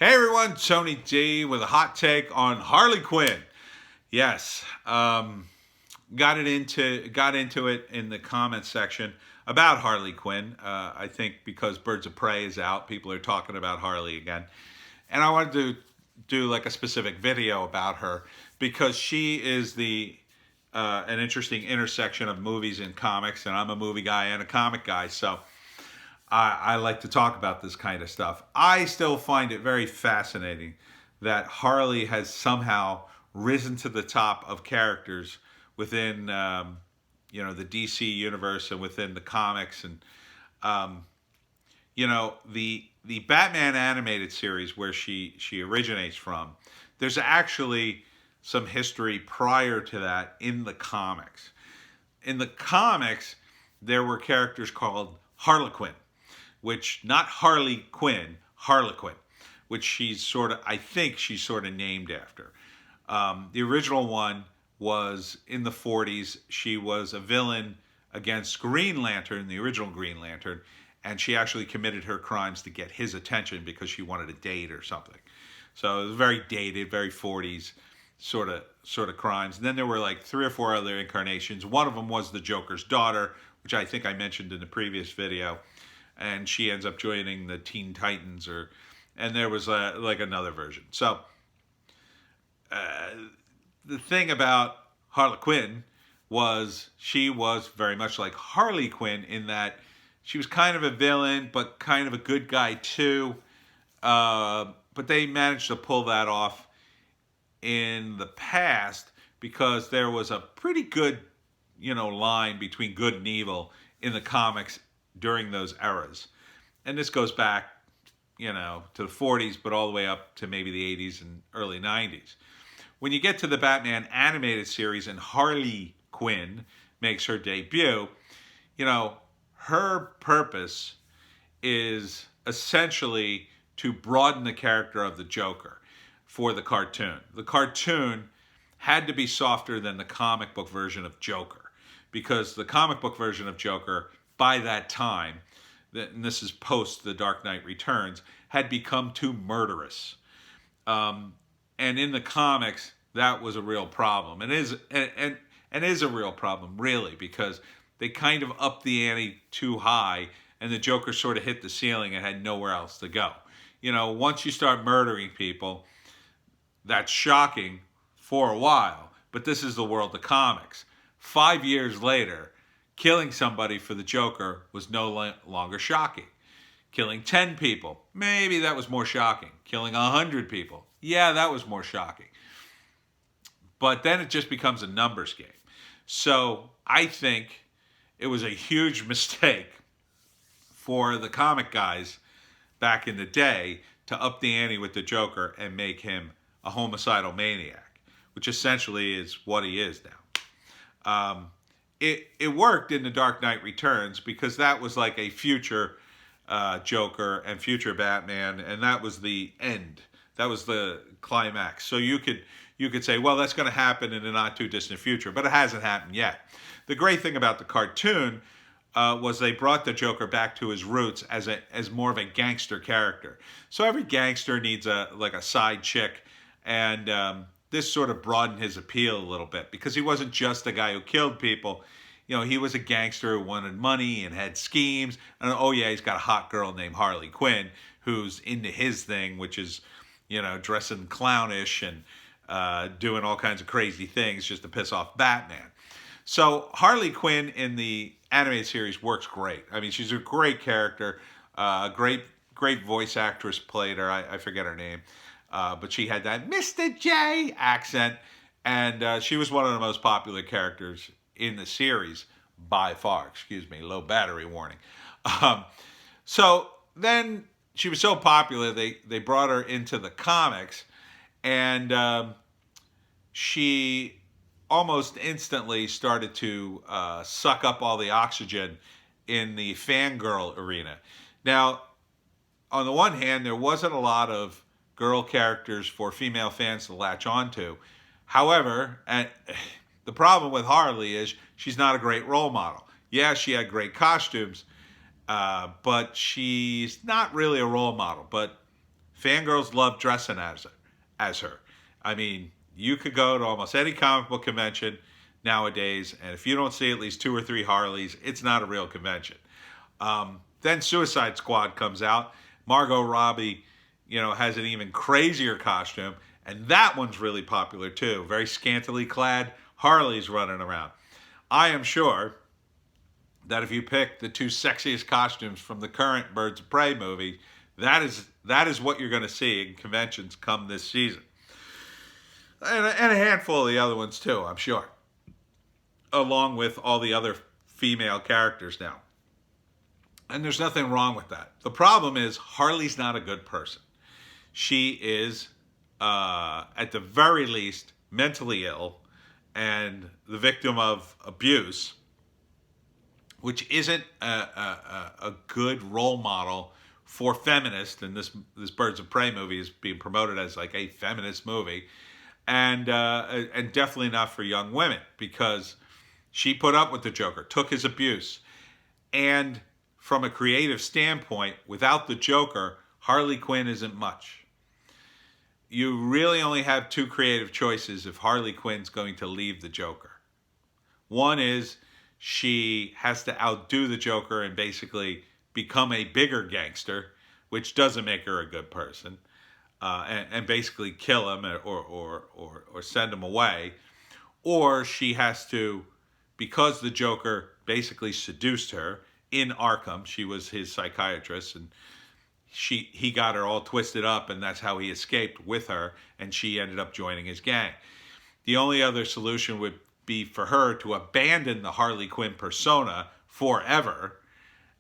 Hey everyone, Tony D with a hot take on Harley Quinn. Yes, got into it in the comments section about Harley Quinn. I think because Birds of Prey is out, people are talking about Harley again, and I wanted to do like a specific video about her because she is the an interesting intersection of movies and comics, and I'm a movie guy and a comic guy, so I like to talk about this kind of stuff. I still find it very fascinating that Harley has somehow risen to the top of characters within, the DC universe and within the comics, and the Batman animated series where she originates from. There's actually some history prior to that in the comics. In the comics, there were characters called Harlequin, which not Harley Quinn, Harlequin, which I think she's sort of named after. The original one was in the 40s. She was a villain against Green Lantern, the original Green Lantern, and she actually committed her crimes to get his attention because she wanted a date or something. So it was very dated, very 40s sort of crimes. And then there were like 3 or 4 other incarnations. One of them was the Joker's daughter, which I think I mentioned in the previous video, and she ends up joining the Teen Titans, and there was like another version. So the thing about Harley Quinn was she was very much like Harley Quinn in that she was kind of a villain, but kind of a good guy too. But they managed to pull that off in the past because there was a pretty good, line between good and evil in the comics during those eras. And this goes back, to the 40s, but all the way up to maybe the 80s and early 90s. When you get to the Batman animated series and Harley Quinn makes her debut, her purpose is essentially to broaden the character of the Joker for the cartoon. The cartoon had to be softer than the comic book version of Joker because the comic book version of Joker, by that time, and this is post The Dark Knight Returns, had become too murderous. And in the comics, that was a real problem. And is a real problem, really, because they kind of upped the ante too high, and the Joker sort of hit the ceiling and had nowhere else to go. Once you start murdering people, that's shocking for a while, but this is the world of comics. 5 years later, killing somebody for the Joker was no longer shocking. Killing 10 people, maybe that was more shocking. Killing 100 people, yeah, that was more shocking. But then it just becomes a numbers game. So I think it was a huge mistake for the comic guys back in the day to up the ante with the Joker and make him a homicidal maniac, which essentially is what he is now. It worked in The Dark Knight Returns because that was like a future Joker and future Batman, and that was the end. That was the climax. So you could say, well, that's going to happen in the not too distant future, but it hasn't happened yet. The great thing about the cartoon was they brought the Joker back to his roots as more of a gangster character. So every gangster needs a side chick, and this sort of broadened his appeal a little bit because he wasn't just a guy who killed people. He was a gangster who wanted money and had schemes. And oh yeah, he's got a hot girl named Harley Quinn who's into his thing, which is, dressing clownish and doing all kinds of crazy things just to piss off Batman. So Harley Quinn in the animated series works great. I mean, she's a great character. Great voice actress played her. I forget her name. But she had that Mr. J accent. And she was one of the most popular characters in the series by far. Excuse me, low battery warning. So then she was so popular, they brought her into the comics. And she almost instantly started to suck up all the oxygen in the fangirl arena. Now, on the one hand, there wasn't a lot of girl characters for female fans to latch onto. However, the problem with Harley is she's not a great role model. Yeah, she had great costumes, but she's not really a role model. But Fangirls love dressing as her. I mean, you could go to almost any comic book convention nowadays, and if you don't see at least 2 or 3 Harleys, it's not a real convention. Then Suicide Squad comes out. Margot Robbie, has an even crazier costume, and that one's really popular too. Very scantily clad Harleys running around. I am sure that if you pick the 2 sexiest costumes from the current Birds of Prey movie, that is what you're going to see in conventions come this season. And a handful of the other ones too, I'm sure. Along with all the other female characters now. And there's nothing wrong with that. The problem is Harley's not a good person. She is, at the very least, mentally ill and the victim of abuse, which isn't a good role model for feminists. And this Birds of Prey movie is being promoted as like a feminist movie, and definitely not for young women, because she put up with the Joker, took his abuse, and from a creative standpoint, without the Joker, Harley Quinn isn't much. You really only have 2 creative choices if Harley Quinn's going to leave the Joker. One is she has to outdo the Joker and basically become a bigger gangster, which doesn't make her a good person, and basically kill him or send him away. Or she has to, because the Joker basically seduced her in Arkham, she was his psychiatrist, and he got her all twisted up, and that's how he escaped with her, and she ended up joining his gang. The only other solution would be for her to abandon the Harley Quinn persona forever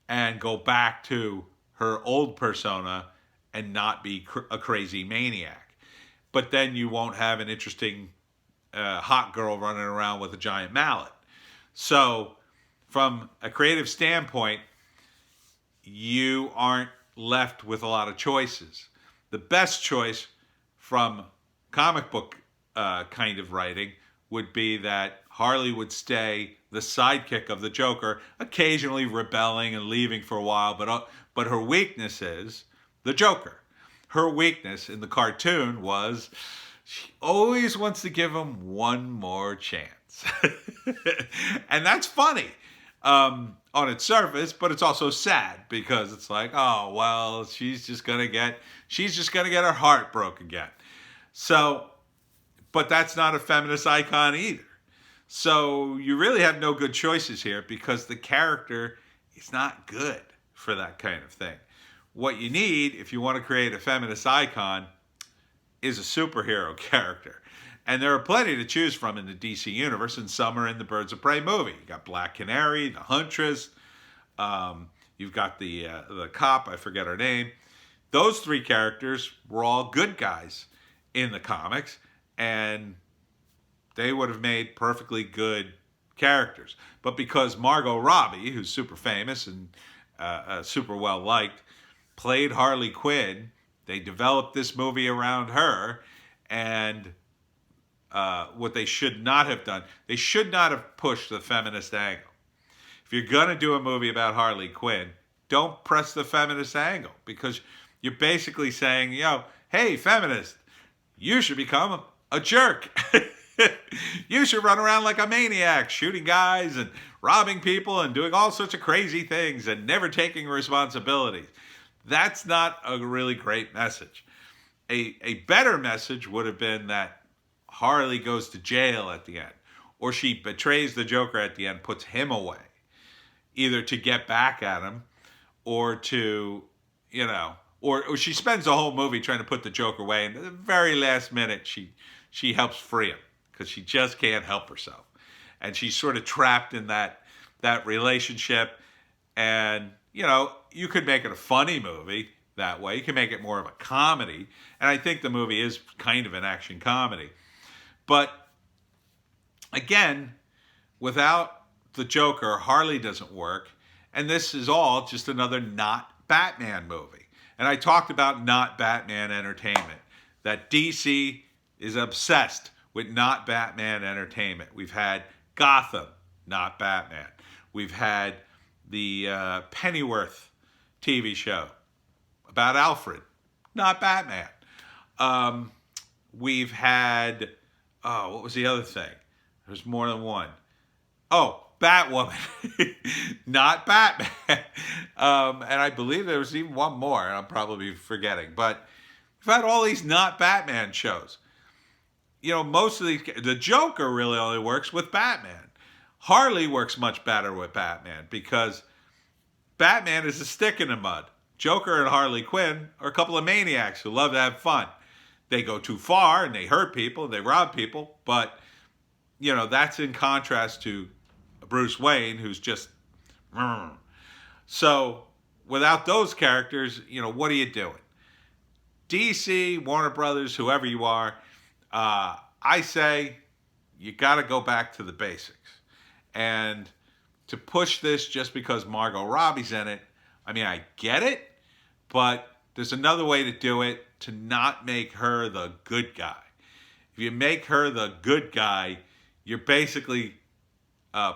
and go back to her old persona and not be a crazy maniac. But then you won't have an interesting hot girl running around with a giant mallet. So from a creative standpoint, you aren't left with a lot of choices. The best choice from comic book kind of writing would be that Harley would stay the sidekick of the Joker, occasionally rebelling and leaving for a while, but her weakness is the Joker. Her weakness in the cartoon was she always wants to give him one more chance. And that's funny on its surface, but it's also sad, because it's like, oh, well, she's just gonna get her heart broke again. So, but that's not a feminist icon either. So you really have no good choices here, because the character is not good for that kind of thing. What you need, if you want to create a feminist icon, is a superhero character. And there are plenty to choose from in the DC universe, and some are in the Birds of Prey movie. You got Black Canary, the Huntress, you've got the cop, I forget her name. Those 3 characters were all good guys in the comics, and they would have made perfectly good characters. But because Margot Robbie, who's super famous and super well liked, played Harley Quinn, they developed this movie around her. And what they should not have done, they should not have pushed the feminist angle. If you're going to do a movie about Harley Quinn, don't press the feminist angle, because you're basically saying, hey, feminist, you should become a jerk. You should run around like a maniac, shooting guys and robbing people and doing all sorts of crazy things and never taking responsibility. That's not a really great message. A better message would have been that Harley goes to jail at the end, or she betrays the Joker at the end, puts him away, either to get back at him, or to, or she spends the whole movie trying to put the Joker away, and at the very last minute she helps free him, because she just can't help herself, and she's sort of trapped in that relationship. And you could make it a funny movie that way. You can make it more of a comedy, and I think the movie is kind of an action comedy. But again, without the Joker, Harley doesn't work, and this is all just another not Batman movie. And I talked about not Batman entertainment, that DC is obsessed with not Batman entertainment. We've had Gotham, not Batman. We've had the Pennyworth TV show about Alfred, not Batman. Um, we've had, oh, what was the other thing? There's more than one. Oh, Batwoman, not Batman. And I believe there was even one more, and I'm probably forgetting. But we've had all these not Batman shows. Most of these, the Joker really only works with Batman. Harley works much better with Batman because Batman is a stick in the mud. Joker and Harley Quinn are a couple of maniacs who love to have fun. They go too far and they hurt people, they rob people, but that's in contrast to Bruce Wayne, who's just. So without those characters, what are you doing? DC, Warner Brothers, whoever you are, I say you got to go back to the basics. And to push this just because Margot Robbie's in it, I mean, I get it, but there's another way to do it, to not make her the good guy. If you make her the good guy, you're basically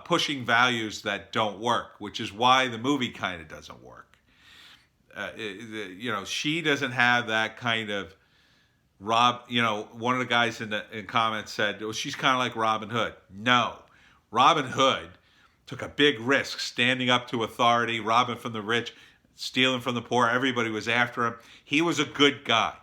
pushing values that don't work, which is why the movie kind of doesn't work. She doesn't have that kind of one of the guys in comments said, well, she's kind of like Robin Hood. No, Robin Hood took a big risk standing up to authority, robbing from the rich, stealing from the poor. Everybody was after him. He was a good guy.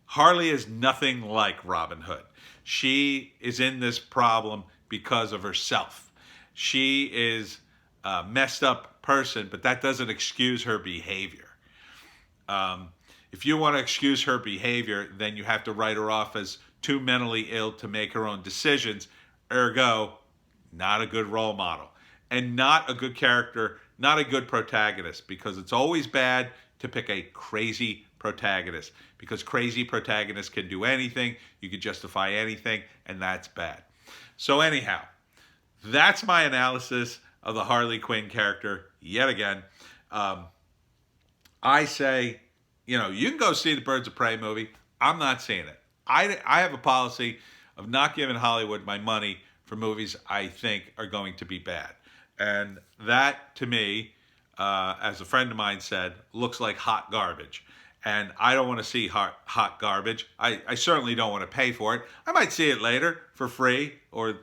Harley is nothing like Robin Hood. She is in this problem because of herself. She is a messed up person, but that doesn't excuse her behavior. If you want to excuse her behavior, then you have to write her off as too mentally ill to make her own decisions. Ergo, not a good role model. And not a good character, not a good protagonist, because it's always bad to pick a crazy protagonist, because crazy protagonists can do anything, you can justify anything, and that's bad. So anyhow, that's my analysis of the Harley Quinn character yet again. I say, you can go see the Birds of Prey movie. I'm not seeing it. I have a policy of not giving Hollywood my money for movies I think are going to be bad. And that, to me, as a friend of mine said, looks like hot garbage. And I don't want to see hot garbage. I certainly don't want to pay for it. I might see it later for free or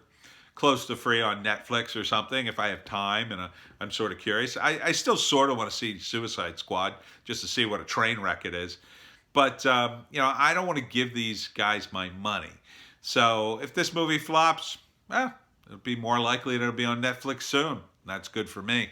close to free on Netflix or something if I have time and I'm sort of curious. I still sort of want to see Suicide Squad just to see what a train wreck it is. But, I don't want to give these guys my money. So if this movie flops, it'll be more likely that it'll be on Netflix soon. That's good for me.